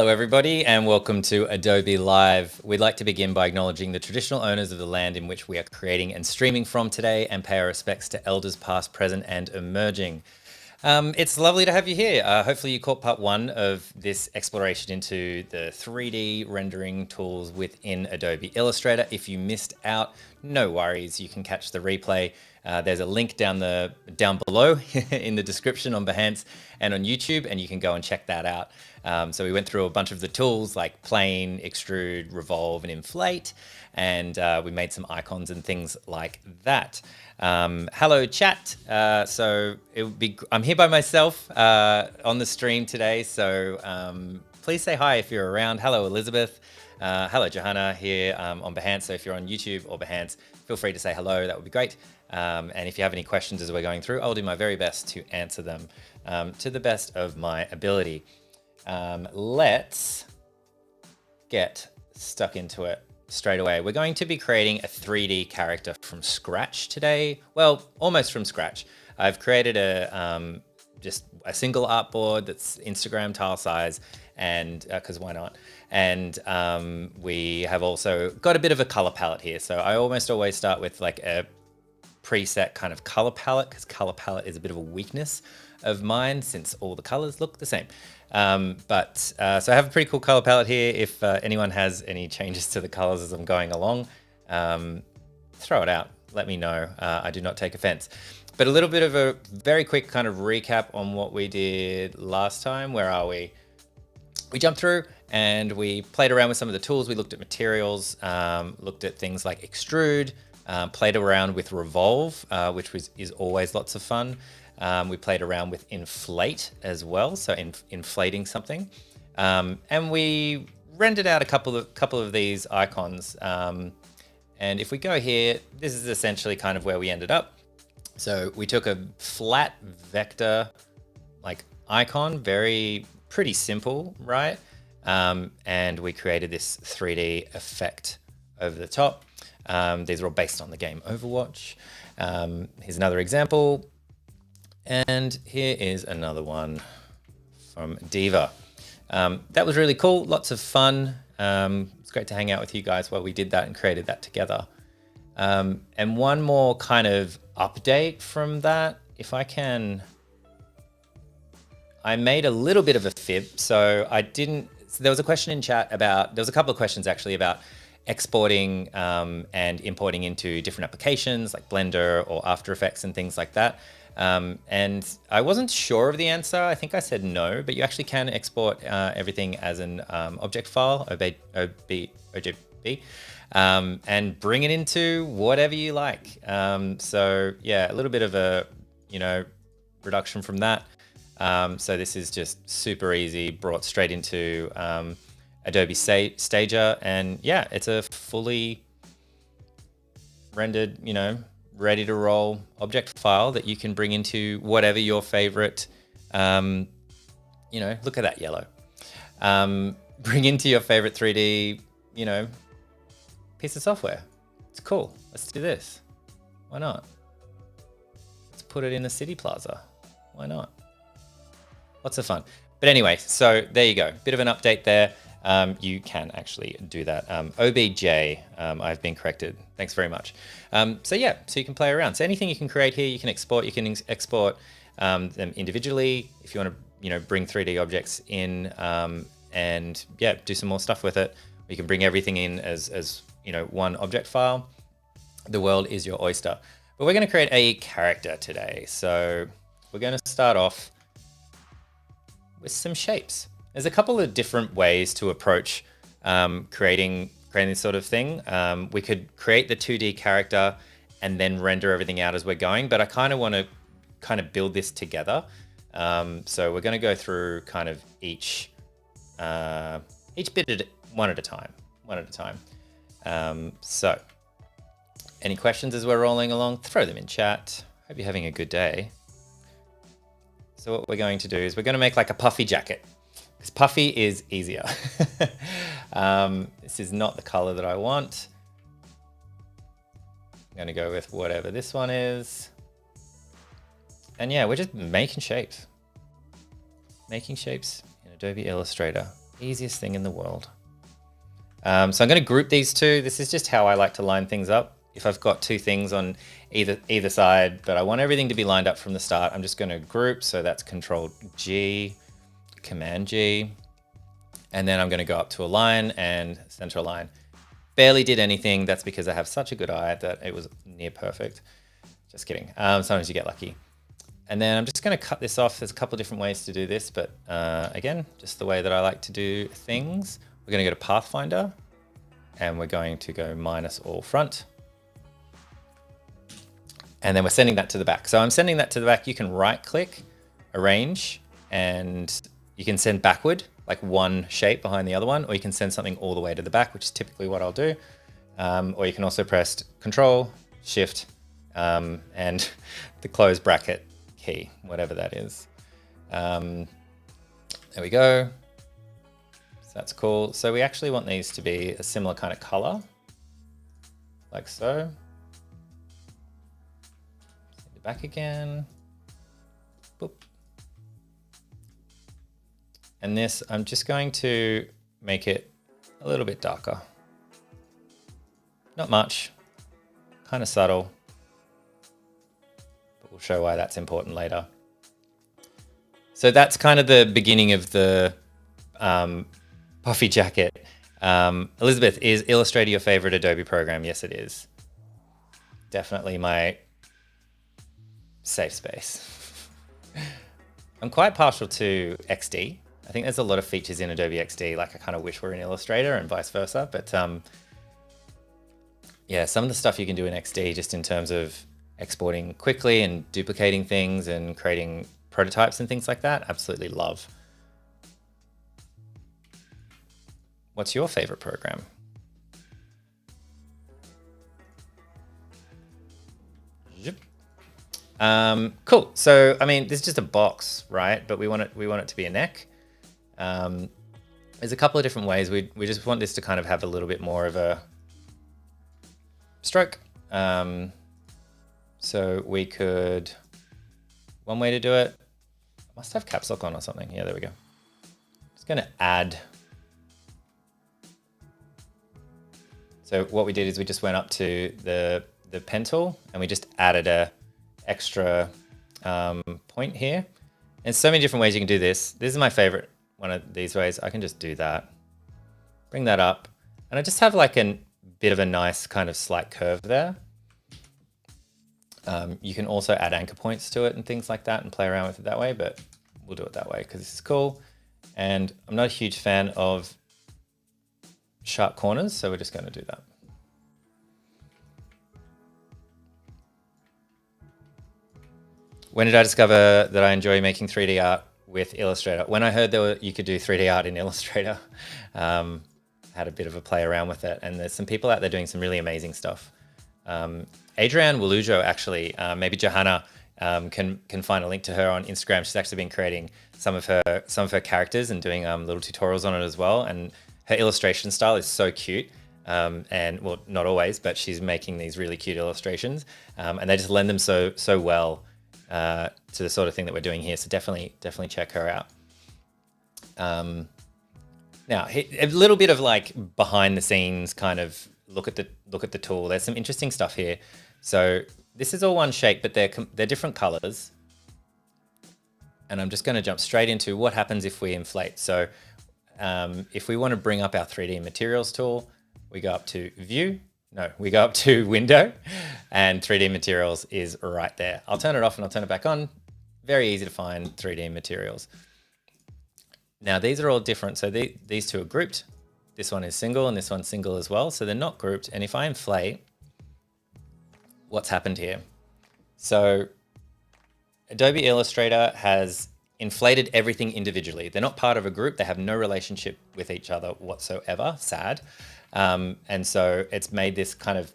Hello everybody and welcome to Adobe Live. We'd like to begin by acknowledging the traditional owners of the land in which we are creating and streaming from today and pay our respects to elders past, present and emerging. It's lovely to have you here. Hopefully you caught part one of this exploration into the 3D rendering tools within Adobe Illustrator. If you missed out, no worries, you can catch the replay. There's a link down below in the description on Behance and on YouTube, and you can go and check that out. So we went through a bunch of the tools like plane, extrude, revolve, and inflate, and we made some icons and things like that. Hello, chat. I'm here by myself on the stream today, so please say hi if you're around. Hello, Elizabeth. Hello, Johanna here on Behance. So if you're on YouTube or Behance, feel free to say hello. That would be great. And if you have any questions as we're going through, I'll do my very best to answer them to the best of my ability. Let's get stuck into it straight away. We're going to be creating a 3D character from scratch today. Well, almost from scratch. I've created just a single artboard that's Instagram tile size, and because why not? And we have also got a bit of a color palette here. So I almost always start with like a preset kind of color palette, because color palette is a bit of a weakness of mine since all the colors look the same. So I have a pretty cool color palette here. If anyone has any changes to the colors as I'm going along, throw it out, let me know. I do not take offense. But a little bit of a very quick kind of recap on what we did last time. Where are we? We jumped through and we played around with some of the tools. We looked at materials, looked at things like extrude, played around with revolve, which is always lots of fun. We played around with inflate as well, so inflating something, and we rendered out a couple of these icons. And if we go here, this is essentially kind of where we ended up. So we took a flat vector like icon, pretty simple, right? And we created this 3D effect over the top. These are all based on the game Overwatch. Here's another example. And here is another one from Diva. That was really cool, lots of fun. It's great to hang out with you guys while we did that and created that together. And one more kind of update from that, if I can. I made a little bit of a fib, so there was a question in chat there was a couple of questions actually about exporting and importing into different applications like Blender or After Effects and things like that. And I wasn't sure of the answer. I think I said no, but you actually can export everything as an object file, OGB, and bring it into whatever you like. So yeah, a little bit of a, reduction from that. So this is just super easy, brought straight into Adobe Stager, and yeah, it's a fully rendered, ready to roll object file that you can bring into whatever your favorite, look at that yellow, bring into your favorite 3D, piece of software. It's cool. Let's do this. Why not? Let's put it in the city plaza. Why not? Lots of fun. But anyway, so there you go. Bit of an update there. You can actually do that. OBJ, I've been corrected. Thanks very much. So yeah, so you can play around. So anything you can create here, you can export. You can export them individually if you want to, bring 3D objects in, and yeah, do some more stuff with it. You can bring everything in as one object file. The world is your oyster. But we're going to create a character today. So we're going to start off with some shapes. There's a couple of different ways to approach creating this sort of thing. We could create the 2D character and then render everything out as we're going, but I kind of want to build this together. So we're going to go through kind of each bit one at a time. So any questions as we're rolling along, throw them in chat. Hope you're having a good day. So what we're going to do is we're going to make like a puffy jacket, because puffy is easier. This is not the color that I want. I'm going to go with whatever this one is. And yeah, we're just making shapes in Adobe Illustrator. Easiest thing in the world. So I'm going to group these two. This is just how I like to line things up. If I've got two things on either side, but I want everything to be lined up from the start, I'm just going to group. So that's Control G, Command G, and then I'm going to go up to a line and center a line. Barely did anything. That's because I have such a good eye that it was near perfect. Just kidding. Sometimes you get lucky. And then I'm just going to cut this off. There's a couple of different ways to do this, but again, just the way that I like to do things. We're going to go to Pathfinder, and we're going to go minus all front. And then we're sending that to the back. So I'm sending that to the back. You can right click, arrange, and you can send backward, like one shape behind the other one, or you can send something all the way to the back, which is typically what I'll do. Or you can also press Control, Shift, and the close bracket key, whatever that is. There we go. So that's cool. So we actually want these to be a similar kind of color, like so. Send it back again. Boop. And this, I'm just going to make it a little bit darker. Not much, kind of subtle, but we'll show why that's important later. So that's kind of the beginning of the puffy jacket. Elizabeth, is Illustrator your favorite Adobe program? Yes, it is. Definitely my safe space. I'm quite partial to XD. I think there's a lot of features in Adobe XD, like I kind of wish were in Illustrator and vice versa. But yeah, some of the stuff you can do in XD just in terms of exporting quickly and duplicating things and creating prototypes and things like that, absolutely love. What's your favorite program? Cool. So, I mean, this is just a box, right? But we want it to be a neck. There's a couple of different ways. We just want this to kind of have a little bit more of a stroke. So we could, one way to do it, I must have caps lock on or something. Yeah, there we go. Just going to add. So what we did is we just went up to the pen tool and we just added a extra point here. And so many different ways you can do this. This is my favorite one of these ways. I can just do that, bring that up, and I just have like a bit of a nice kind of slight curve there. You can also add anchor points to it and things like that and play around with it that way, but we'll do it that way because this is cool. And I'm not a huge fan of sharp corners, so we're just going to do that. When did I discover that I enjoy making 3D art with Illustrator? When I heard you could do 3D art in Illustrator, had a bit of a play around with it, and there's some people out there doing some really amazing stuff. Adrienne Walujo, actually, maybe Johanna can find a link to her on Instagram. She's actually been creating some of her characters and doing little tutorials on it as well. And her illustration style is so cute. And well, not always, but she's making these really cute illustrations, and they just lend them so well to the sort of thing that we're doing here. So definitely check her out. Now, a little bit of like behind the scenes kind of look at the tool. There's some interesting stuff here. So this is all one shape, but they're different colors. And I'm just going to jump straight into what happens if we inflate. So if we want to bring up our 3D materials tool, we go up to View. No, we go up to Window, and 3D materials is right there. I'll turn it off and I'll turn it back on. Very easy to find 3D materials. Now these are all different. So these two are grouped. This one is single and this one's single as well. So they're not grouped. And if I inflate, what's happened here? So Adobe Illustrator has inflated everything individually. They're not part of a group. They have no relationship with each other whatsoever. Sad. And so it's made this kind of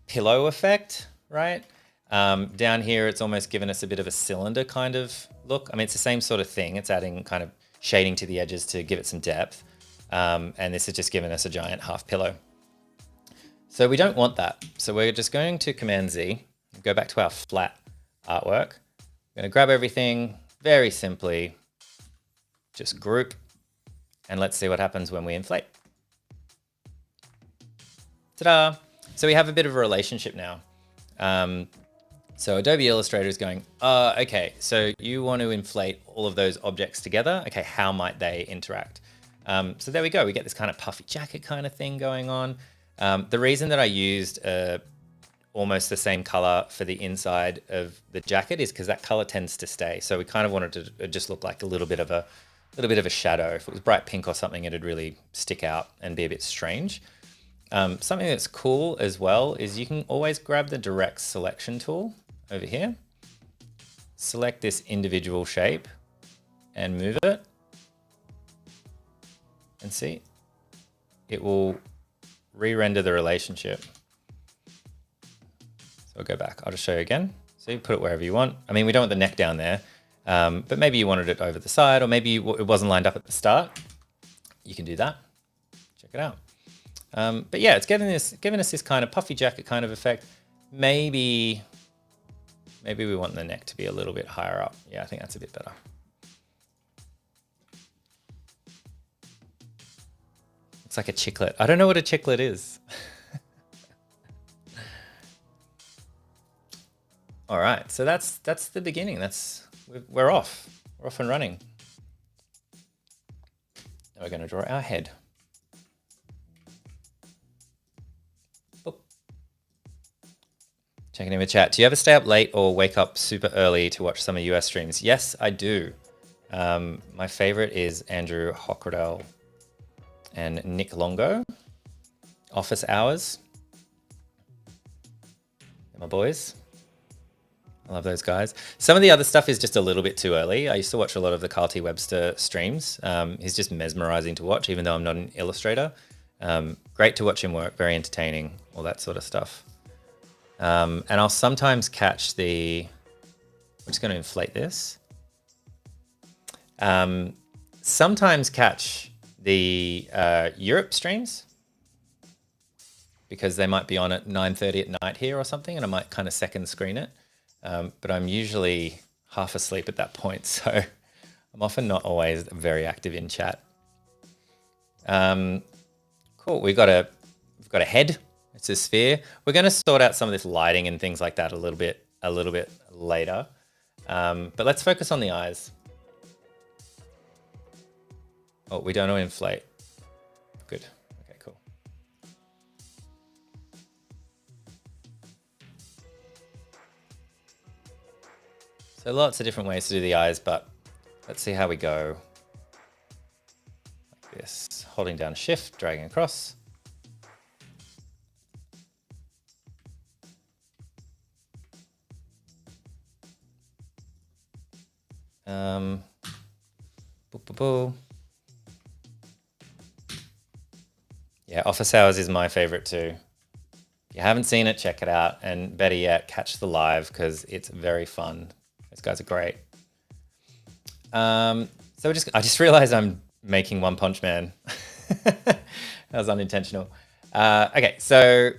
pillow effect, right? Down here, it's almost given us a bit of a cylinder kind of look. I mean, it's the same sort of thing. It's adding kind of shading to the edges to give it some depth. And this is just giving us a giant half pillow. So we don't want that. So we're just going to Command Z, go back to our flat artwork. I'm going to grab everything very simply, just group, And let's see what happens when we inflate. Ta-da! So we have a bit of a relationship now. So Adobe Illustrator is going, okay, so you want to inflate all of those objects together. Okay, how might they interact? So there we go. We get this kind of puffy jacket kind of thing going on. The reason that I used almost the same color for the inside of the jacket is because that color tends to stay. So we kind of wanted to just look like a little bit of a shadow. If it was bright pink or something, it'd really stick out and be a bit strange. Something that's cool as well is you can always grab the direct selection tool over here, select this individual shape and move it, and see, it will re-render the relationship. So I'll go back, I'll just show you again. So you put it wherever you want. I mean, we don't want the neck down there, but maybe you wanted it over the side, or maybe it wasn't lined up at the start. You can do that, check it out. But yeah, it's giving us this kind of puffy jacket kind of effect. Maybe we want the neck to be a little bit higher up. Yeah, I think that's a bit better. It's like a chiclet. I don't know what a chiclet is. All right, so that's the beginning. We're off. We're off and running. Now we're going to draw our head. Checking in with chat. Do you ever stay up late or wake up super early to watch some of US streams? Yes, I do. My favorite is Andrew Hockradell and Nick Longo. Office hours. My boys. I love those guys. Some of the other stuff is just a little bit too early. I used to watch a lot of the Carl T. Webster streams. He's just mesmerizing to watch, even though I'm not an illustrator. Great to watch him work, very entertaining, all that sort of stuff. And I'll sometimes catch I'm just going to inflate this. Sometimes catch the Europe streams because they might be on at 9:30 at night here or something, and I might kind of second screen it. But I'm usually half asleep at that point, so I'm often not always very active in chat. Cool. We've got a head. It's a sphere. We're going to sort out some of this lighting and things like that a little bit later. But let's focus on the eyes. Oh, we don't want to inflate. Good. Okay, cool. So lots of different ways to do the eyes, but let's see how we go. Like this, holding down Shift, dragging across. Yeah, Office Hours is my favorite too. If you haven't seen it, check it out. And better yet, catch the live because it's very fun. Those guys are great. So I just realized I'm making One Punch Man. That was unintentional. Okay, so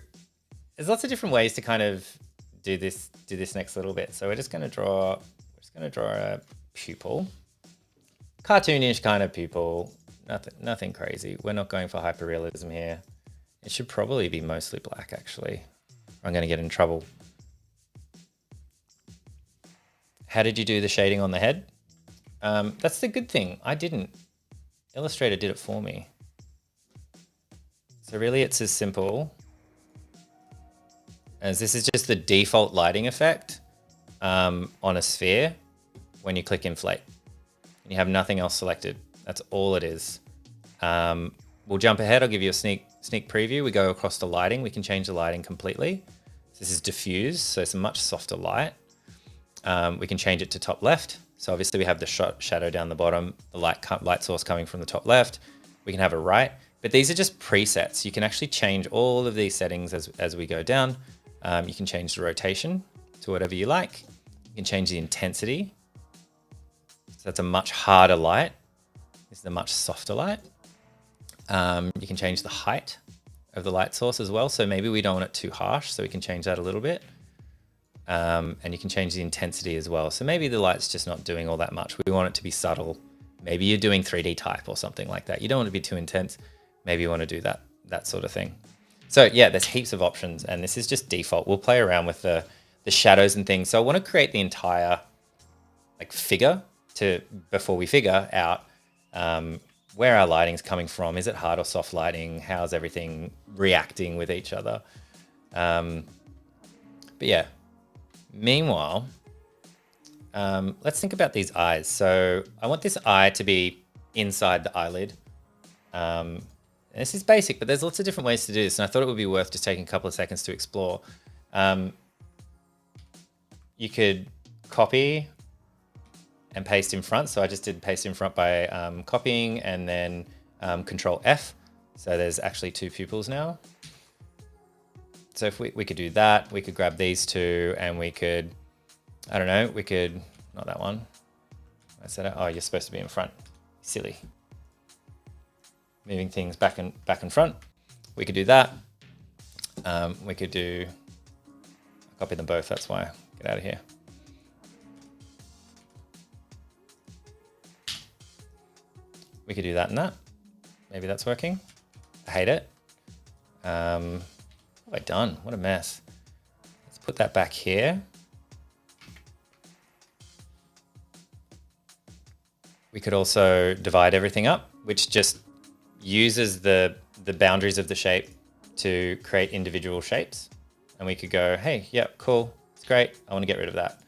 there's lots of different ways to kind of do this next little bit. So we're just going to draw a pupil. Cartoonish kind of pupil, nothing crazy. We're not going for hyperrealism here. It should probably be mostly black, actually. I'm going to get in trouble. How did you do the shading on the head? That's the good thing. I didn't. Illustrator did it for me. So really it's as simple as this is just the default lighting effect on a sphere when you click inflate. And you have nothing else selected. That's all it is. We'll jump ahead. I'll give you a sneak preview. We go across to lighting. We can change the lighting completely. This is diffuse, so it's a much softer light. We can change it to top left. So obviously we have the shadow down the bottom, the light source coming from the top left. We can have a right, but these are just presets. You can actually change all of these settings as we go down. You can change the rotation to whatever you like. You can change the intensity. So that's a much harder light. This is a much softer light. You can change the height of the light source as well. So maybe we don't want it too harsh, so we can change that a little bit. And you can change the intensity as well. So maybe the light's just not doing all that much. We want it to be subtle, Maybe you're doing 3D type or something like that. You don't want to be too intense. Maybe you want to do that sort of thing. So yeah, there's heaps of options, and this is just default. We'll play around with the shadows and things. So I want to create the entire like figure before we figure out where our lighting's coming from. Is it hard or soft lighting? How's everything reacting with each other? But yeah, meanwhile, let's think about these eyes. So I want this eye to be inside the eyelid. This is basic, but there's lots of different ways to do this, and I thought it would be worth just taking a couple of seconds to explore. You could copy and paste in front. So I just did paste in front by copying and then Control F. So there's actually two pupils now. So if we could do that, we could grab these two and we could, I don't know, we could, not that one. I said, oh, you're supposed to be in front. Silly. Moving things back and front. We could do that. We could do, copy them both, that's why. Get out of here. We could do that and that. Maybe that's working. I hate it. What have I done? What a mess. Let's put that back here. We could also divide everything up, which just uses the boundaries of the shape to create individual shapes. And we could go, hey, yeah, cool. It's great. I want to get rid of that.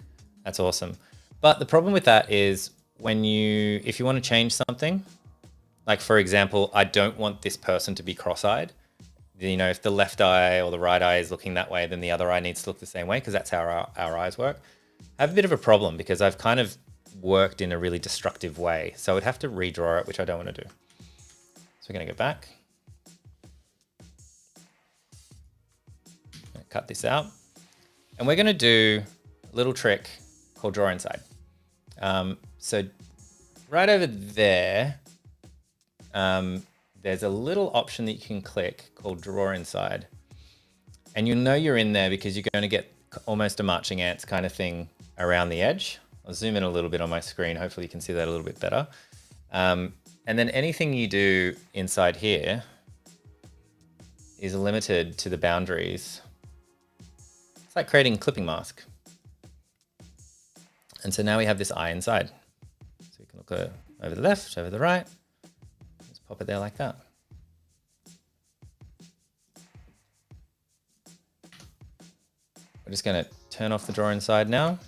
That's awesome. But the problem with that is if you want to change something, like for example, I don't want this person to be cross-eyed. You know, if the left eye or the right eye is looking that way, then the other eye needs to look the same way because that's how our eyes work. I have a bit of a problem because I've kind of worked in a really destructive way. So I would have to redraw it, which I don't want to do. So we're going to go back. Cut this out. And we're going to do a little trick called draw inside. So right over there, there's a little option that you can click called draw inside. And you'll know you're in there because you're going to get almost a marching ants kind of thing around the edge. I'll zoom in a little bit on my screen. Hopefully you can see that a little bit better. And then anything you do inside here is limited to the boundaries. It's like creating a clipping mask. And so now we have this eye inside. So we can look over the left, over the right. Just pop it there like that. We're just going to turn off the draw inside now.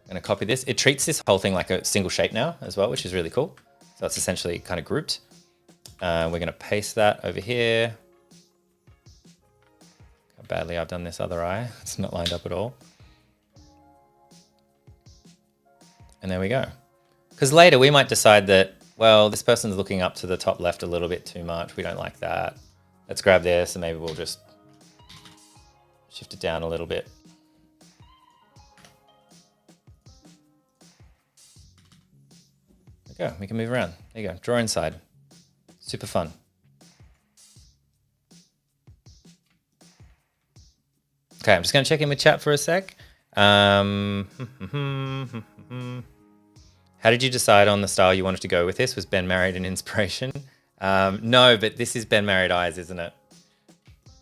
I'm going to copy this. It treats this whole thing like a single shape now as well, which is really cool. So it's essentially kind of grouped. We're going to paste that over here. How badly I've done this other eye. It's not lined up at all. And there we go. Because later we might decide that, well, this person's looking up to the top left a little bit too much. We don't like that. Let's grab this and maybe we'll just shift it down a little bit. There you go. We can move around. There you go. Draw inside. Super fun. Okay, I'm just going to check in with chat for a sec. How did you decide on the style you wanted to go with this? Was Ben married an inspiration? No, but this is Ben married eyes, isn't it?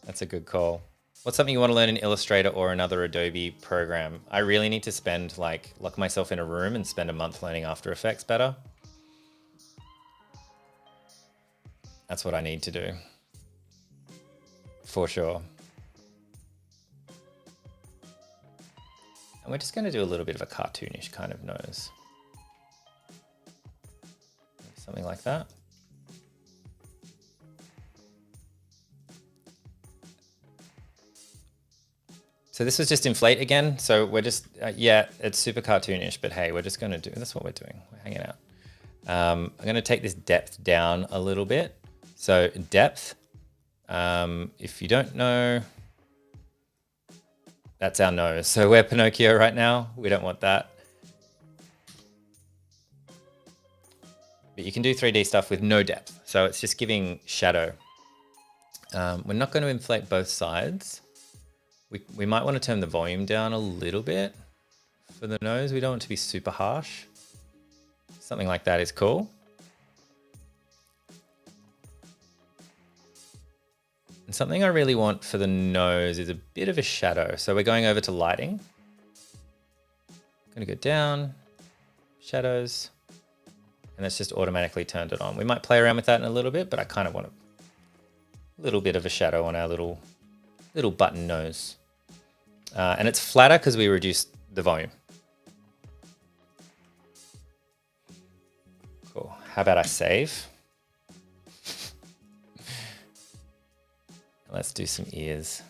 That's a good call. What's something you want to learn in Illustrator or another Adobe program? I really need to spend lock myself in a room and spend a month learning After Effects better. That's what I need to do. For sure. And we're just going to do a little bit of a cartoonish kind of nose. Something like that. So this was just Inflate again. So we're just, yeah, it's super cartoonish, but hey, we're just going to do, that's what we're doing. We're hanging out. I'm going to take this depth down a little bit. So depth, if you don't know, that's our nose. So we're Pinocchio right now. We don't want that. But you can do 3D stuff with no depth. So it's just giving shadow. We're not going to inflate both sides. We might want to turn the volume down a little bit for the nose. We don't want it to be super harsh. Something like that is cool. And something I really want for the nose is a bit of a shadow. So we're going over to lighting. Going to go down, shadows, and that's just automatically turned it on. We might play around with that in a little bit, but I kind of want a little bit of a shadow on our little button nose. And it's flatter because we reduced the volume. Cool. How about I save? Let's do some ears.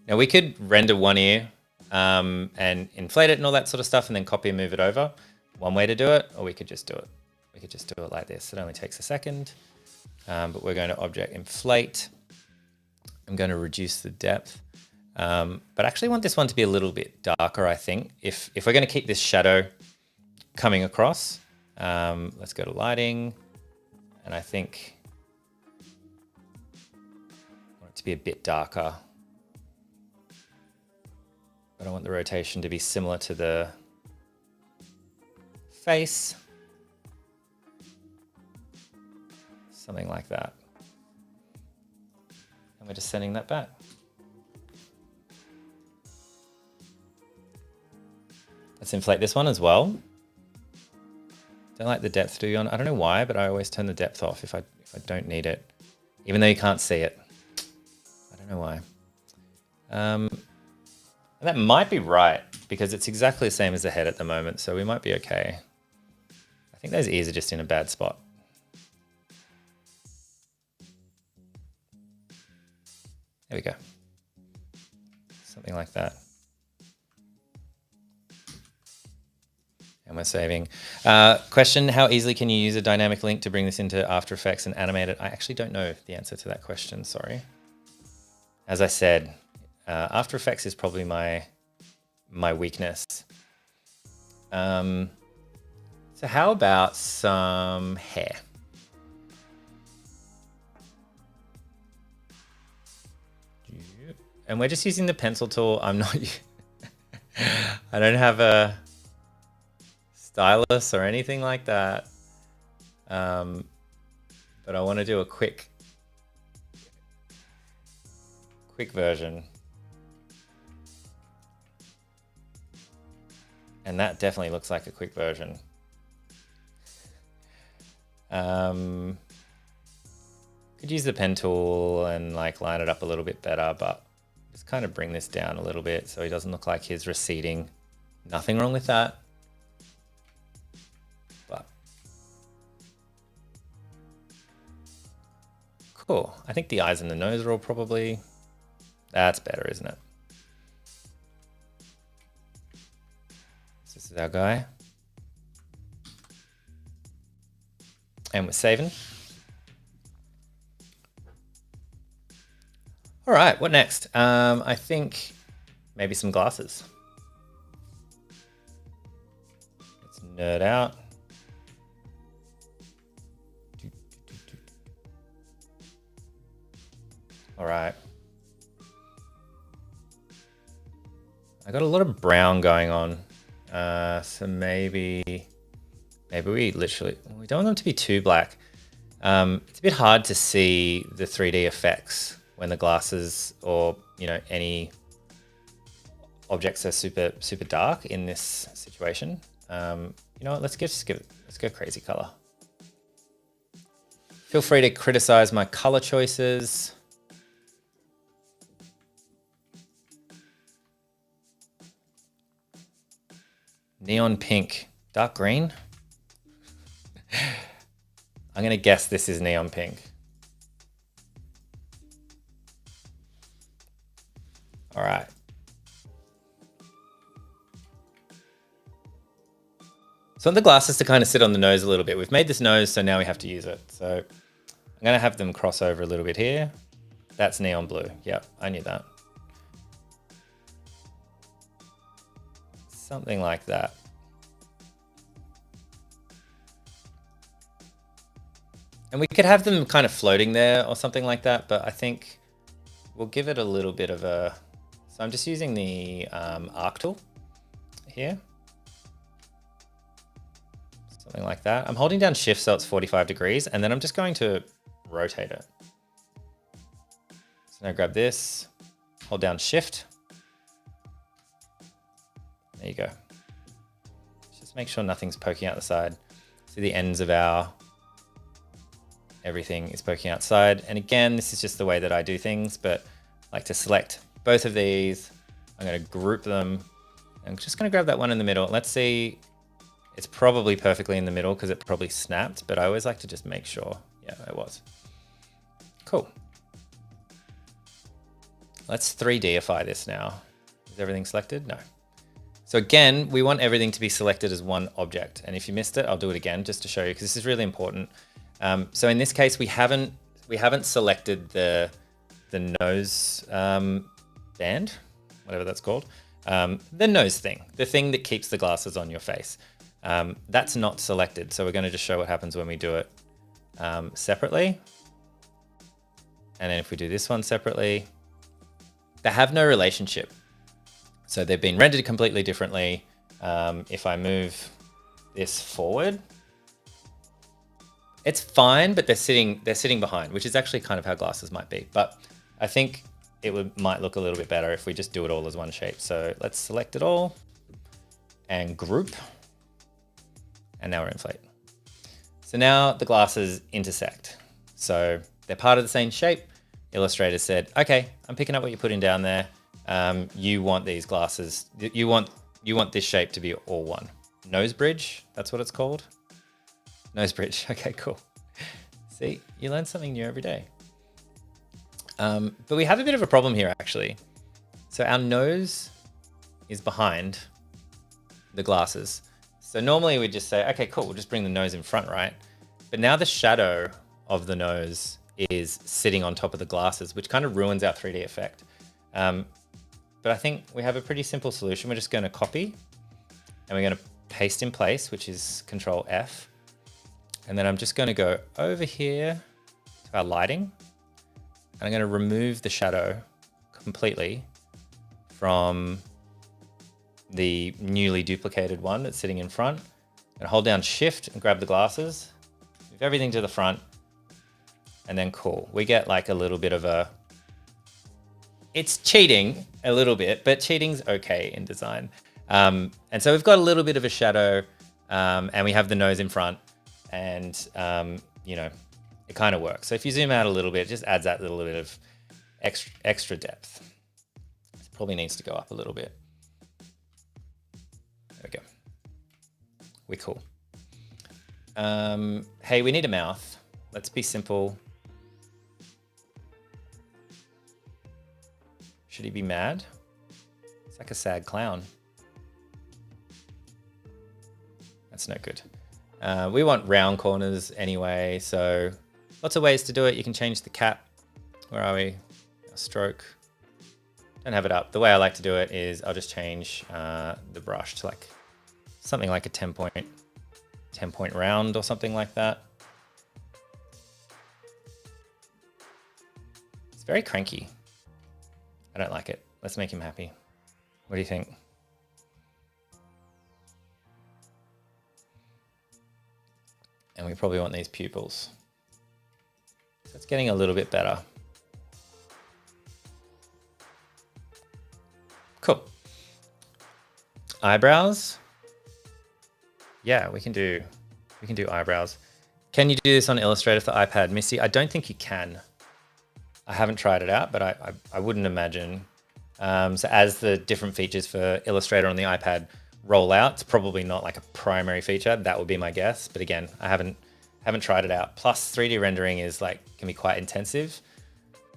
Now we could render one ear and inflate it and all that sort of stuff and then copy and move it over. One way to do it, or we could just do it. We could just do it like this. It only takes a second, but we're going to object inflate. I'm going to reduce the depth, but I actually want this one to be a little bit darker, I think. If we're going to keep this shadow coming across, let's go to lighting, and I think I want it to be a bit darker, but I want the rotation to be similar to the face, something like that. And we're just sending that back. Let's inflate this one as well. Don't like the depth to be on. I don't know why, but I always turn the depth off if I don't need it, even though you can't see it. I don't know why. And that might be right because it's exactly the same as the head at the moment, so we might be okay. I think those ears are just in a bad spot. There we go. Something like that. And we're saving. Question, how easily can you use a dynamic link to bring this into After Effects and animate it? I actually don't know the answer to that question, sorry. As I said, After Effects is probably my weakness. So how about some hair? And we're just using the pencil tool. I'm not, I don't have a stylus or anything like that. But I want to do a quick version. And that definitely looks like a quick version. Could use the pen tool and like line it up a little bit better, but just kind of bring this down a little bit so he doesn't look like he's receding. Nothing wrong with that. But cool. I think the eyes and the nose are all probably, that's better, isn't it? So this is our guy. And we're saving. All right, what next? I think maybe some glasses. Let's nerd out. All right. I got a lot of brown going on. So maybe we literally, we don't want them to be too black. It's a bit hard to see the 3D effects when the glasses or, you know, any objects are super dark in this situation. You know what, let's go crazy color. Feel free to criticize my color choices. Neon pink, dark green. I'm gonna guess this is neon pink. All right. So I want the glasses to kind of sit on the nose a little bit. We've made this nose, so now we have to use it. So I'm gonna have them cross over a little bit here. That's neon blue. Yep, I knew that. Something like that. And we could have them kind of floating there or something like that, but I think we'll give it a little bit of a So I'm just using the arc tool here. Something like that. I'm holding down shift so it's 45 degrees, and then I'm just going to rotate it. So now grab this, hold down shift. There you go. Just make sure nothing's poking out the side. See the ends of our everything is poking outside. And again, this is just the way that I do things, but I like to select both of these. I'm going to group them. I'm just going to grab that one in the middle. Let's see. It's probably perfectly in the middle because it probably snapped, but I always like to just make sure. Yeah, it was. Cool. Let's 3Dify this now. Is everything selected? No. So again, we want everything to be selected as one object. And if you missed it, I'll do it again just to show you because this is really important. So in this case, we haven't selected the nose band, whatever that's called, the nose thing, the thing that keeps the glasses on your face. That's not selected. So we're going to just show what happens when we do it separately. And then if we do this one separately, they have no relationship. So they've been rendered completely differently. If I move this forward, it's fine, but they're sitting behind, which is actually kind of how glasses might be. But I think it might look a little bit better if we just do it all as one shape. So let's select it all and group. And now we're inflate. So now the glasses intersect. So they're part of the same shape. Illustrator said, okay, I'm picking up what you're putting down there. You want these glasses, you want this shape to be all one. Nose bridge, that's what it's called. Nose bridge, okay, cool. See, you learn something new every day. But we have a bit of a problem here actually. So our nose is behind the glasses. So normally we just say, okay, cool, we'll just bring the nose in front, right? But now the shadow of the nose is sitting on top of the glasses, which kind of ruins our 3D effect. But I think we have a pretty simple solution. We're just going to copy and we're going to paste in place, which is Control F. And then I'm just going to go over here to our lighting. And I'm going to remove the shadow completely from the newly duplicated one that's sitting in front. And hold down Shift and grab the glasses, move everything to the front, and then cool. We get like a little bit of a, it's cheating a little bit, but cheating's okay in design. And so we've got a little bit of a shadow and we have the nose in front and, you know, it kind of works. So if you zoom out a little bit, it just adds that little bit of extra depth. It probably needs to go up a little bit. There we go. We're cool. Hey, we need a mouth. Let's be simple. Should he be mad? It's like a sad clown. That's no good. We want round corners anyway, so lots of ways to do it. You can change the cap. Where are we? Stroke. Don't have it up. The way I like to do it is I'll just change the brush to like something like a 10 point round or something like that. It's very cranky. I don't like it. Let's make him happy. What do you think? And we probably want these pupils. So it's getting a little bit better. Cool. Eyebrows. Yeah, we can do eyebrows. Can you do this on Illustrator for iPad, Missy? I don't think you can. I haven't tried it out, but I wouldn't imagine. So as the different features for Illustrator on the iPad roll out, it's probably not like a primary feature. That would be my guess. But again, I haven't tried it out. Plus 3D rendering is like, can be quite intensive.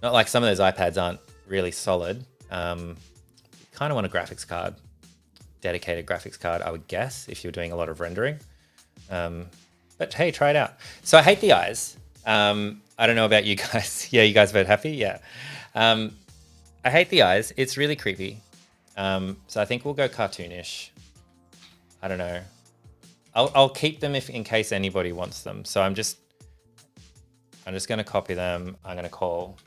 Not like some of those iPads aren't really solid. You kind of want a graphics card, dedicated graphics card, I would guess, if you're doing a lot of rendering. But hey, try it out. So I hate the eyes. I don't know about you guys. Yeah, you guys vote happy? Yeah. I hate the eyes. It's really creepy. So I think we'll go cartoonish. I don't know. I'll keep them in case anybody wants them. So I'm just going to copy them. I'm going to call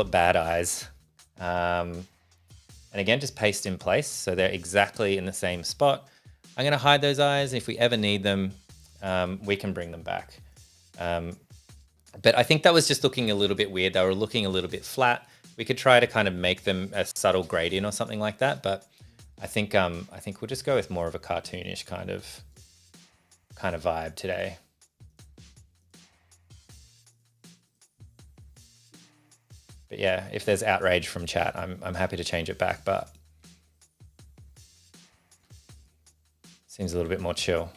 it bad eyes. And again, just paste in place so they're exactly in the same spot. I'm going to hide those eyes. If we ever need them, we can bring them back. But I think that was just looking a little bit weird. They were looking a little bit flat. We could try to kind of make them a subtle gradient or something like that. But I think we'll just go with more of a cartoonish kind of vibe today. But yeah, if there's outrage from chat, I'm happy to change it back, but seems a little bit more chill.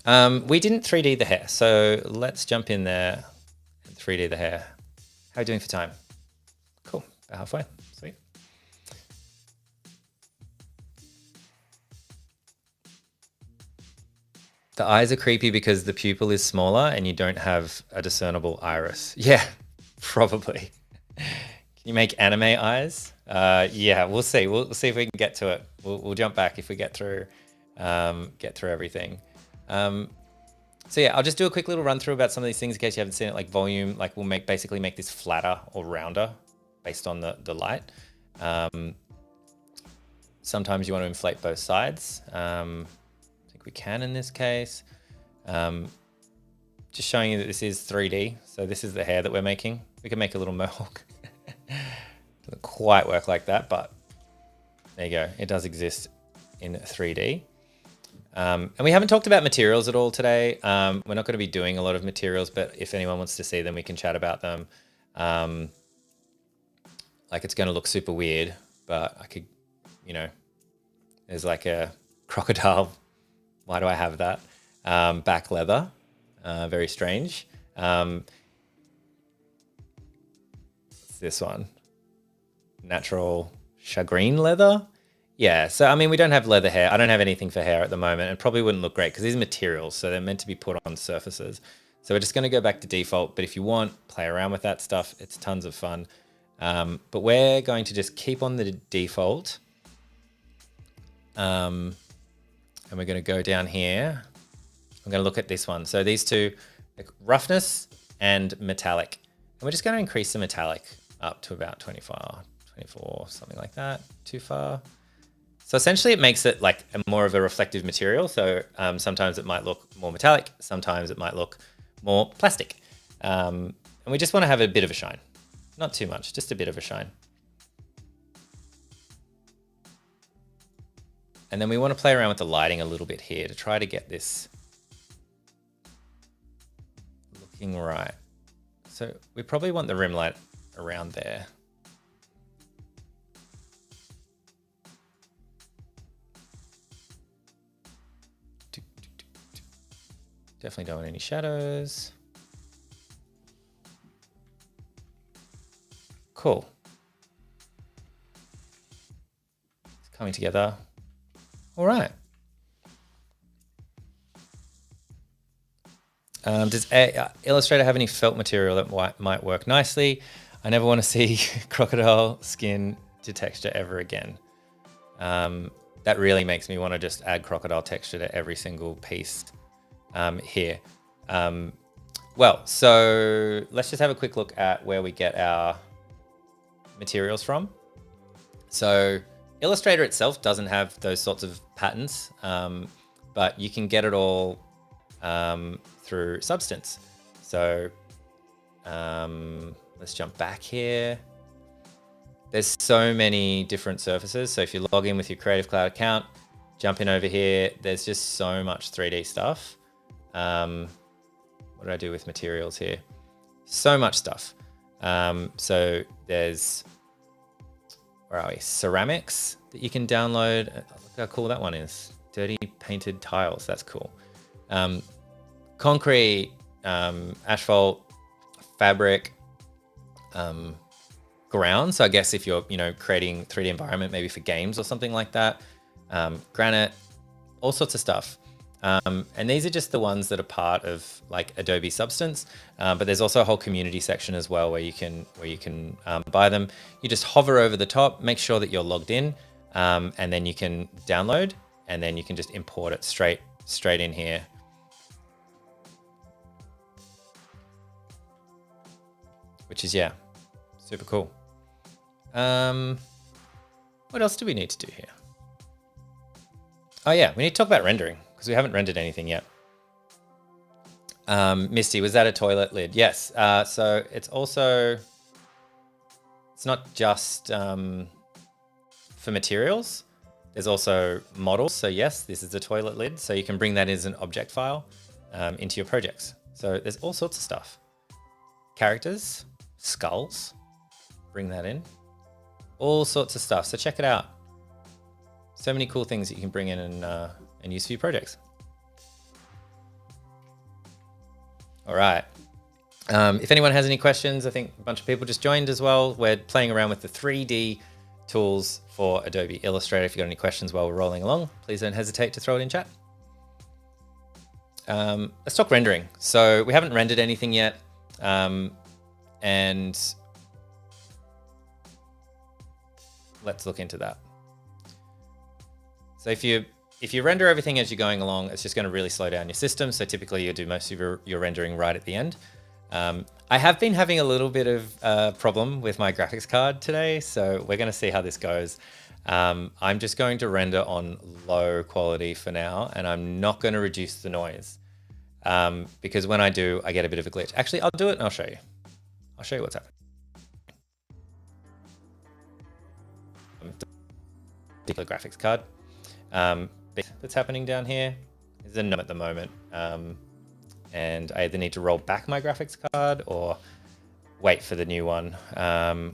We didn't 3D the hair, so let's jump in there and 3D the hair. How are you doing for time? Cool, about halfway, sweet. The eyes are creepy because the pupil is smaller and you don't have a discernible iris. Yeah, probably. Can you make anime eyes? Yeah, we'll see. We'll see if we can get to it. We'll jump back if we get through everything. So yeah, I'll just do a quick little run through about some of these things in case you haven't seen it, like volume. Like we'll basically make this flatter or rounder based on the light. Sometimes you want to inflate both sides. We can in this case. Just showing you that this is 3D. So this is the hair that we're making. We can make a little mohawk. Doesn't quite work like that, but there you go. It does exist in 3D. And we haven't talked about materials at all today. We're not going to be doing a lot of materials, but if anyone wants to see them, we can chat about them. Like it's going to look super weird, but I could, there's like a crocodile. Why do I have that? Back leather, very strange. What's this one? Natural shagreen leather. Yeah, so I mean, we don't have leather hair. I don't have anything for hair at the moment. It probably wouldn't look great because these are materials, so they're meant to be put on surfaces. So we're just going to go back to default. But if you want, play around with that stuff. It's tons of fun. But we're going to just keep on the default. And we're going to go down here. I'm going to look at this one. So these two, roughness and metallic. And we're just going to increase the metallic up to about 24, something like that. Too far. So essentially it makes it like more of a reflective material. So sometimes it might look more metallic. Sometimes it might look more plastic. And we just want to have a bit of a shine. Not too much, just a bit of a shine. And then we want to play around with the lighting a little bit here to try to get this looking right. So we probably want the rim light around there. Definitely don't want any shadows. Cool. It's coming together. All right. Does Illustrator have any felt material that might work nicely? I never want to see crocodile skin to texture ever again. That really makes me want to just add crocodile texture to every single piece here. Well, so let's just have a quick look at where we get our materials from. So Illustrator itself doesn't have those sorts of patterns, but you can get it all through Substance. So let's jump back here. There's so many different surfaces. So if you log in with your Creative Cloud account, jump in over here, there's just so much 3D stuff. What did I do with materials here? So much stuff. So there's, where are we? Ceramics that you can download. Look how cool that one is. Dirty painted tiles. That's cool. Concrete, asphalt, fabric, ground. So I guess if you're, creating 3D environment, maybe for games or something like that, granite, all sorts of stuff. And these are just the ones that are part of like Adobe Substance, but there's also a whole community section as well where you can buy them. You just hover over the top, make sure that you're logged in, and then you can download, and then you can just import it straight in here. which is, yeah, super cool. What else do we need to do here? Oh yeah, we need to talk about rendering because we haven't rendered anything yet. Misty, was that a toilet lid? Yes. So it's also, it's not just for materials. There's also models. So yes, this is a toilet lid. So you can bring that as an object file into your projects. So there's all sorts of stuff. Characters, skulls, bring that in. All sorts of stuff. So check it out. So many cool things that you can bring in and use for your projects. All right. If anyone has any questions, I think a bunch of people just joined as well. We're playing around with the 3D tools for Adobe Illustrator. If you've got any questions while we're rolling along, please don't hesitate to throw it in chat. Let's talk rendering. So we haven't rendered anything yet. And let's look into that. So if you render everything as you're going along, it's just going to really slow down your system. So typically you do most of your rendering right at the end. I have been having a little bit of problem with my graphics card today, so we're going to see how this goes. I'm just going to render on low quality for now, and I'm not going to reduce the noise because when I do, I get a bit of a glitch. Actually, I'll do it and I'll show you. I'll show you what's happening. Particular graphics card. That's happening down here is a no at the moment. And I either need to roll back my graphics card or wait for the new one,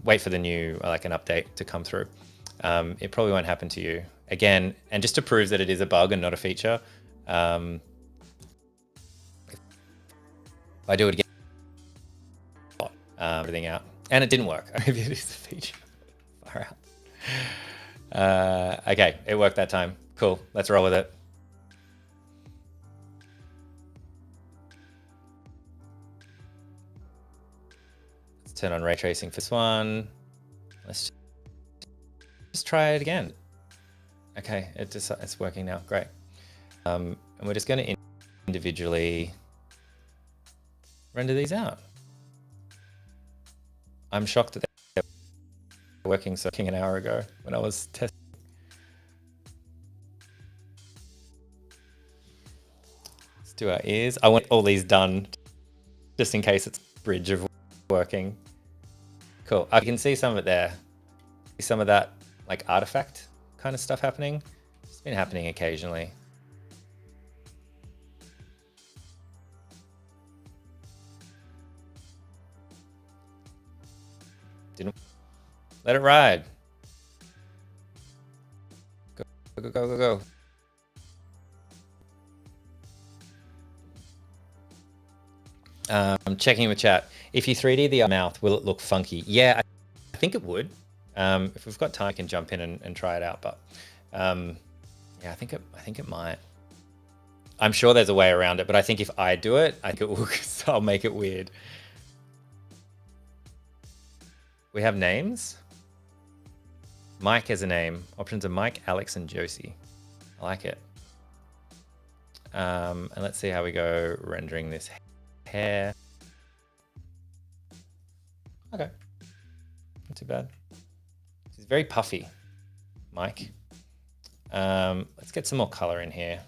wait for the new, like an update to come through. It probably won't happen to you. Again, and just to prove that it is a bug and not a feature, if I do it again, everything out. And it didn't work. Maybe it is a feature. Far out. Okay, it worked that time. Cool, let's roll with it. Let's turn on ray tracing for this one. Let's just try it again. Okay, it's working now, great. And we're just gonna individually render these out. I'm shocked that they're working an hour ago when I was testing. Let's do our ears. I want all these done just in case it's bridge of working. Cool. I can see some of it there. Some of that like artifact kind of stuff happening. It's been happening occasionally. Didn't let it ride. Go, go, go, go, go. I'm checking with chat. If you 3D the mouth, will it look funky? Yeah, I think it would. If we've got time, I can jump in and try it out. But yeah, I think it might. I'm sure there's a way around it, but I think if I do it, I think it will. So I'll make it weird. We have names. Mike has a name. Options are Mike, Alex, and Josie. I like it. And let's see how we go rendering this hair. Okay, not too bad. It's very puffy, Mike. Let's get some more color in here.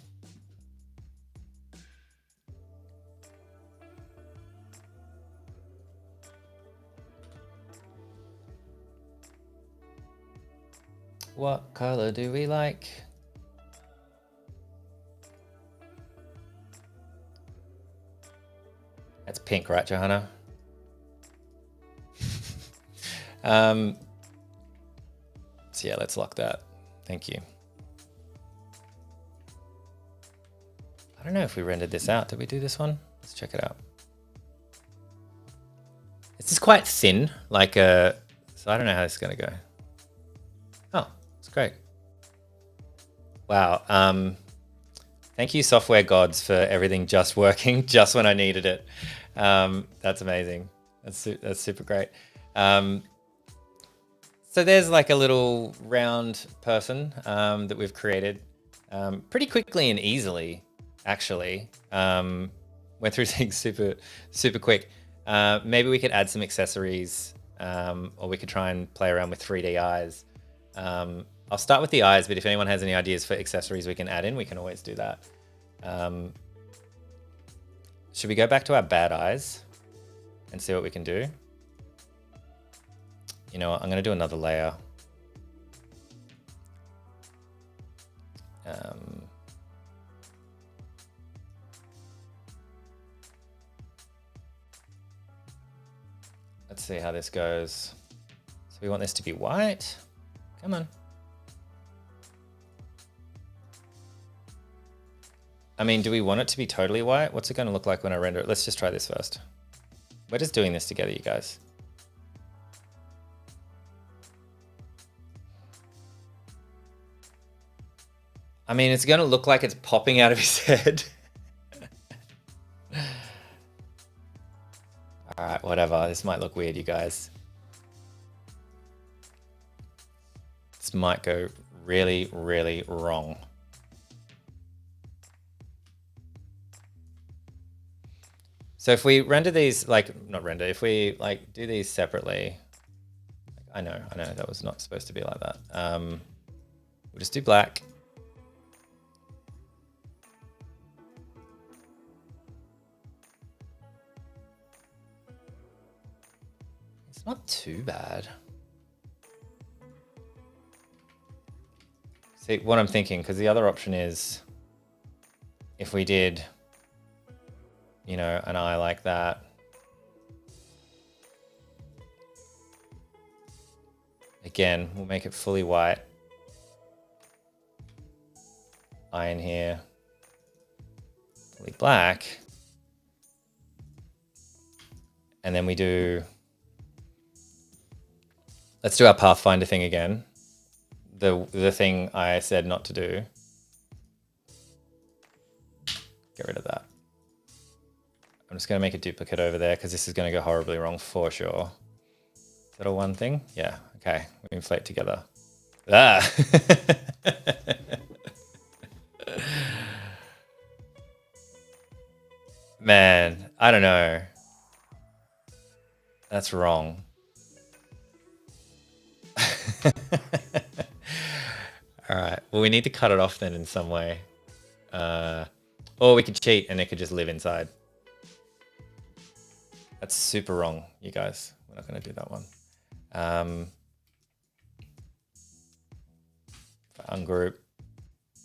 What color do we like? That's pink, right, Johanna? So yeah, let's lock that. Thank you. I don't know if we rendered this out. Did we do this one? Let's check it out. This is quite thin, like so I don't know how this is gonna go. Oh, it's great. Wow. Thank you, software gods, for everything just working just when I needed it. That's amazing. That's super great. So there's like a little round person that we've created pretty quickly and easily, actually. Went through things super quick. Maybe we could add some accessories, or we could try and play around with 3D eyes. I'll start with the eyes, but if anyone has any ideas for accessories we can add in, we can always do that. Should we go back to our bad eyes and see what we can do? You know what? I'm going to do another layer. Let's see how this goes. So we want this to be white. Come on. I mean, do we want it to be totally white? What's it going to look like when I render it? Let's just try this first. We're just doing this together, you guys. I mean, it's going to look like it's popping out of his head. All right, whatever. This might look weird, you guys. This might go really, really wrong. So if we render these, like, not render, if we like do these separately, I know, that was not supposed to be like that. We'll just do black. It's not too bad. See, what I'm thinking, because the other option is if we did, you know, an eye like that. Again, we'll make it fully white. Eye in here. Fully black. And then we do, let's do our Pathfinder thing again. The thing I said not to do. Get rid of that. I'm just going to make a duplicate over there because this is going to go horribly wrong for sure. Is that a one thing? Yeah. Okay. We inflate together. Ah. Man, I don't know. That's wrong. All right. Well, we need to cut it off then in some way. Or we could cheat and it could just live inside. That's super wrong, you guys. We're not going to do that one. For ungroup,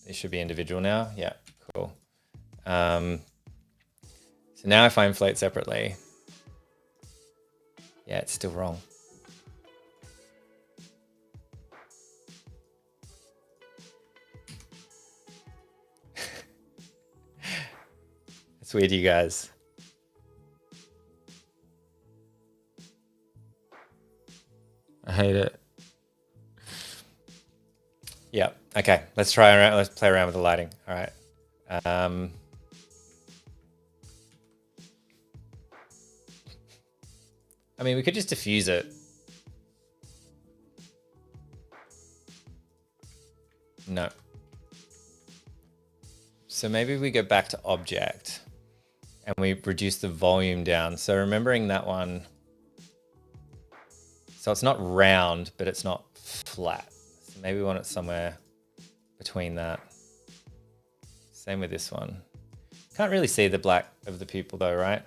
it should be individual now. Yeah, cool. So now if I inflate separately, yeah, it's still wrong. It's weird, you guys. I hate it. Yeah. Okay. Let's try around. Let's play around with the lighting. All right. I mean, we could just diffuse it. No. So maybe we go back to object and we reduce the volume down. So remembering that one. So it's not round, but it's not flat. So maybe we want it somewhere between that. Same with this one. Can't really see the black of the pupil though, right?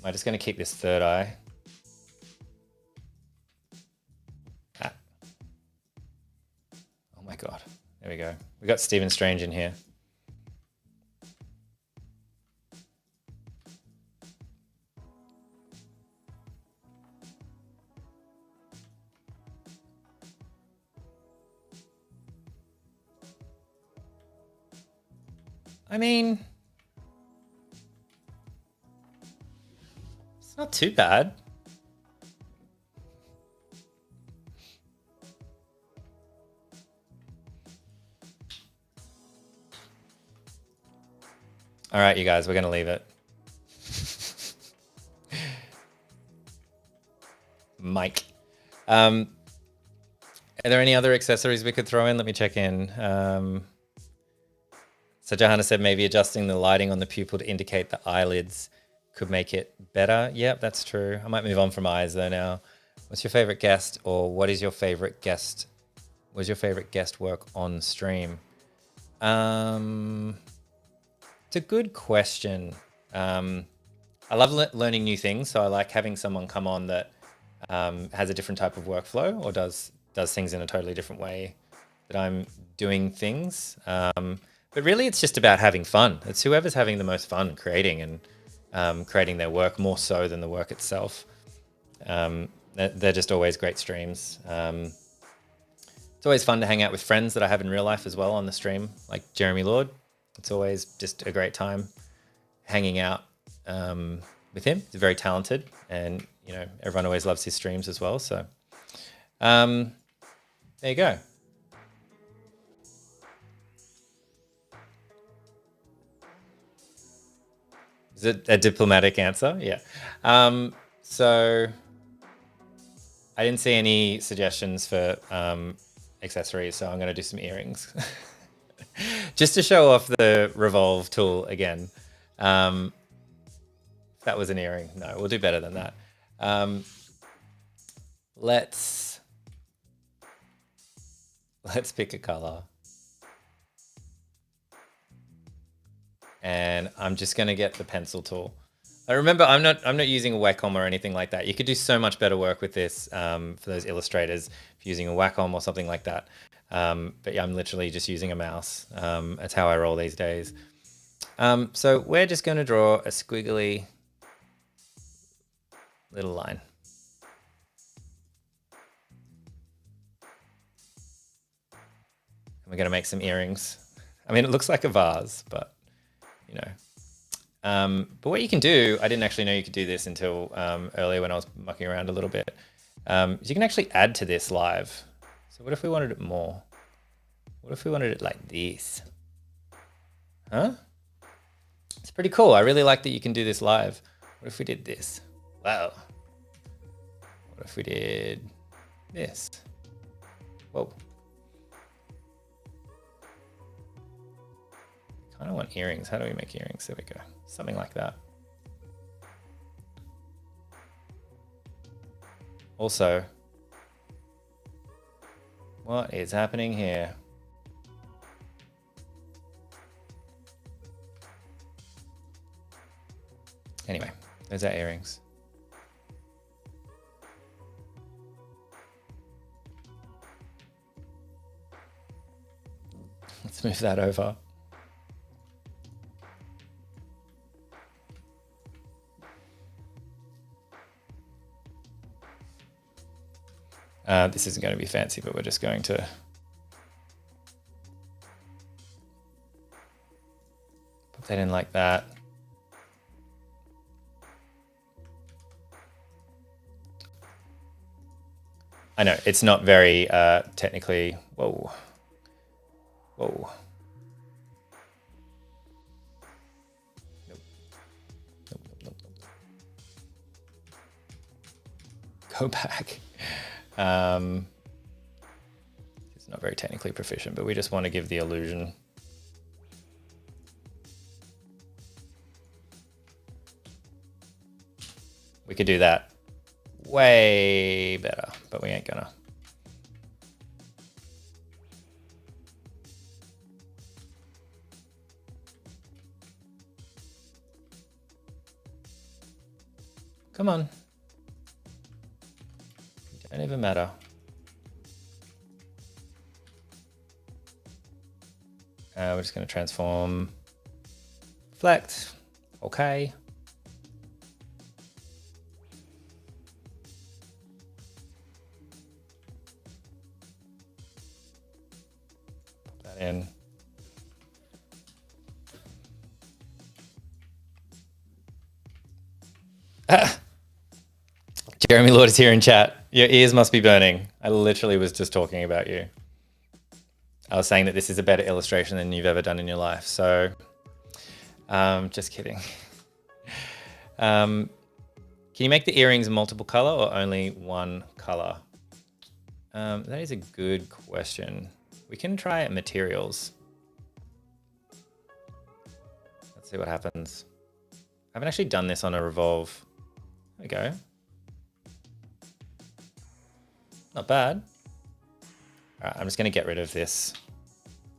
I'm just going to keep this third eye. Ah. Oh my God. There we go. We got Stephen Strange in here. I mean, it's not too bad. All right, you guys, we're going to leave it. Mike. Are there any other accessories we could throw in? Let me check in. So Johanna said maybe adjusting the lighting on the pupil to indicate the eyelids could make it better. Yep, that's true. I might move on from eyes though now. What's your favorite guest, or what is your favorite guest? Was your favorite guest work on stream? It's a good question. I love learning new things, so I like having someone come on that has a different type of workflow or does things in a totally different way that I'm doing things. But really, it's just about having fun. It's whoever's having the most fun creating and creating their work more so than the work itself. They're just always great streams. It's always fun to hang out with friends that I have in real life as well on the stream, like Jeremy Lord. It's always just a great time hanging out with him. He's very talented, and you know everyone always loves his streams as well. So there you go. Is it a diplomatic answer? Yeah. So I didn't see any suggestions for accessories, so I'm going to do some earrings. Just to show off the revolve tool again. That was an earring. No, we'll do better than that. Let's pick a color. And I'm just going to get the pencil tool. I remember I'm not using a Wacom or anything like that. You could do so much better work with this for those illustrators if using a Wacom or something like that. But yeah, I'm literally just using a mouse. That's how I roll these days. So we're just going to draw a squiggly little line. And we're going to make some earrings. I mean, it looks like a vase, but you know. But what you can do, I didn't actually know you could do this until earlier when I was mucking around a little bit. You can actually add to this live. So what if we wanted it more? What if we wanted it like this? Huh? It's pretty cool. I really like that you can do this live. What if we did this? Wow. What if we did this? Whoa. I don't want earrings. How do we make earrings? There we go. Something like that. Also, what is happening here? Anyway, there's our earrings. Let's move that over. This isn't going to be fancy, but we're just going to put that in like that. I know it's not very technically. Whoa. Whoa. Nope. Nope. Go back. It's not very technically proficient, but we just want to give the illusion. We could do that way better, but we ain't gonna. Come on. Don't even matter. We're just going to transform, reflect, okay. Put that in. Jeremy Lord is here in chat. Your ears must be burning. I literally was just talking about you. I was saying that this is a better illustration than you've ever done in your life. So, just kidding. Can you make the earrings multiple color or only one color? That is a good question. We can try materials. Let's see what happens. I haven't actually done this on a revolve. There we go. Not bad. All right, I'm just going to get rid of this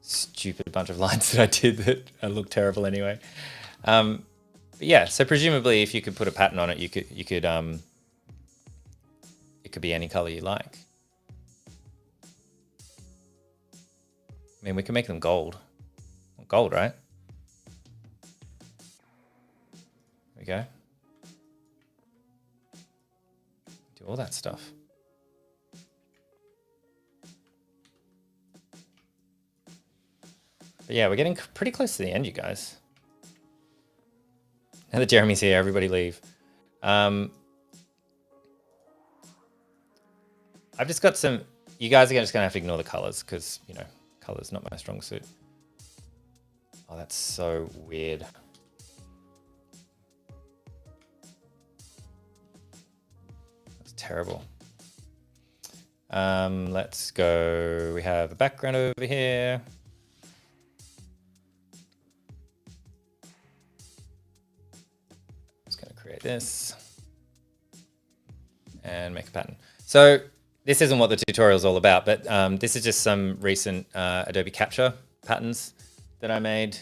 stupid bunch of lines that I did that look terrible anyway. But yeah, so presumably if you could put a pattern on it, you could it could be any color you like. I mean, we can make them gold. Gold, right? There we go. Do all that stuff. But yeah, we're getting pretty close to the end, you guys. Now that Jeremy's here, everybody leave. I've just got some, you guys are just gonna have to ignore the colors because, you know, color's not my strong suit. Oh, that's so weird. That's terrible. Let's go, we have a background over here. This and make a pattern. So this isn't what the tutorial is all about, but this is just some recent Adobe Capture patterns that I made,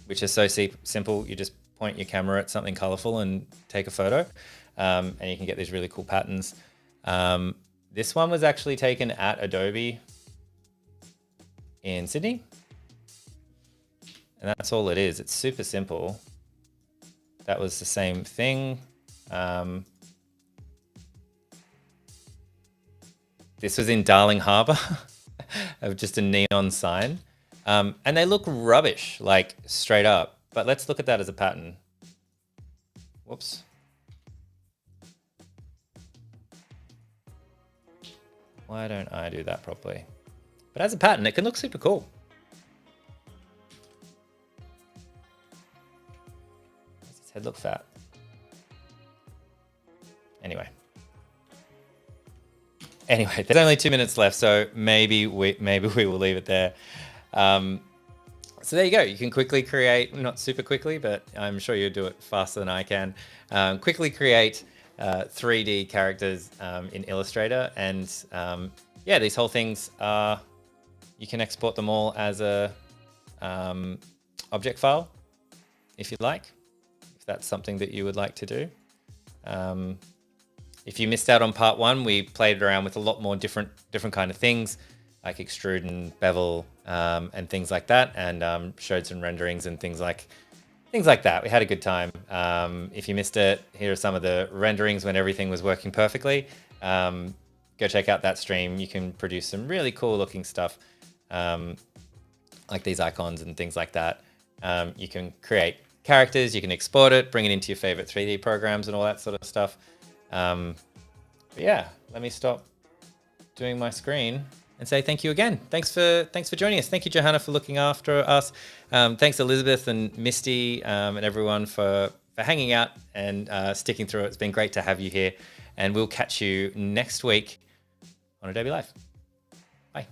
which are so simple. You just point your camera at something colorful and take a photo, and you can get these really cool patterns. This one was actually taken at Adobe in Sydney, and that's all it is. It's super simple. That was the same thing. This was in Darling Harbour, of just a neon sign. And they look rubbish, like straight up. But let's look at that as a pattern. Whoops. Why don't I do that properly? But as a pattern, it can look super cool. Head look fat. Anyway, there's only 2 minutes left, so maybe we will leave it there. So there you go. You can quickly create, not super quickly, but I'm sure you'll do it faster than I can. Quickly create 3D characters in Illustrator, and yeah, these whole things are, you can export them all as a object file if you'd like. If that's something that you would like to do. If you missed out on part 1, we played around with a lot more different kind of things like extrude and bevel and things like that, and showed some renderings and things like that. We had a good time. If you missed it, here are some of the renderings when everything was working perfectly. Go check out that stream. You can produce some really cool looking stuff like these icons and things like that. You can create characters, you can export it, bring it into your favorite 3D programs and all that sort of stuff. But yeah, let me stop doing my screen and say thank you again. Thanks for joining us. Thank you, Johanna, for looking after us. Thanks, Elizabeth and Misty and everyone for hanging out and sticking through it. It's been great to have you here, and we'll catch you next week on Adobe Live. Bye.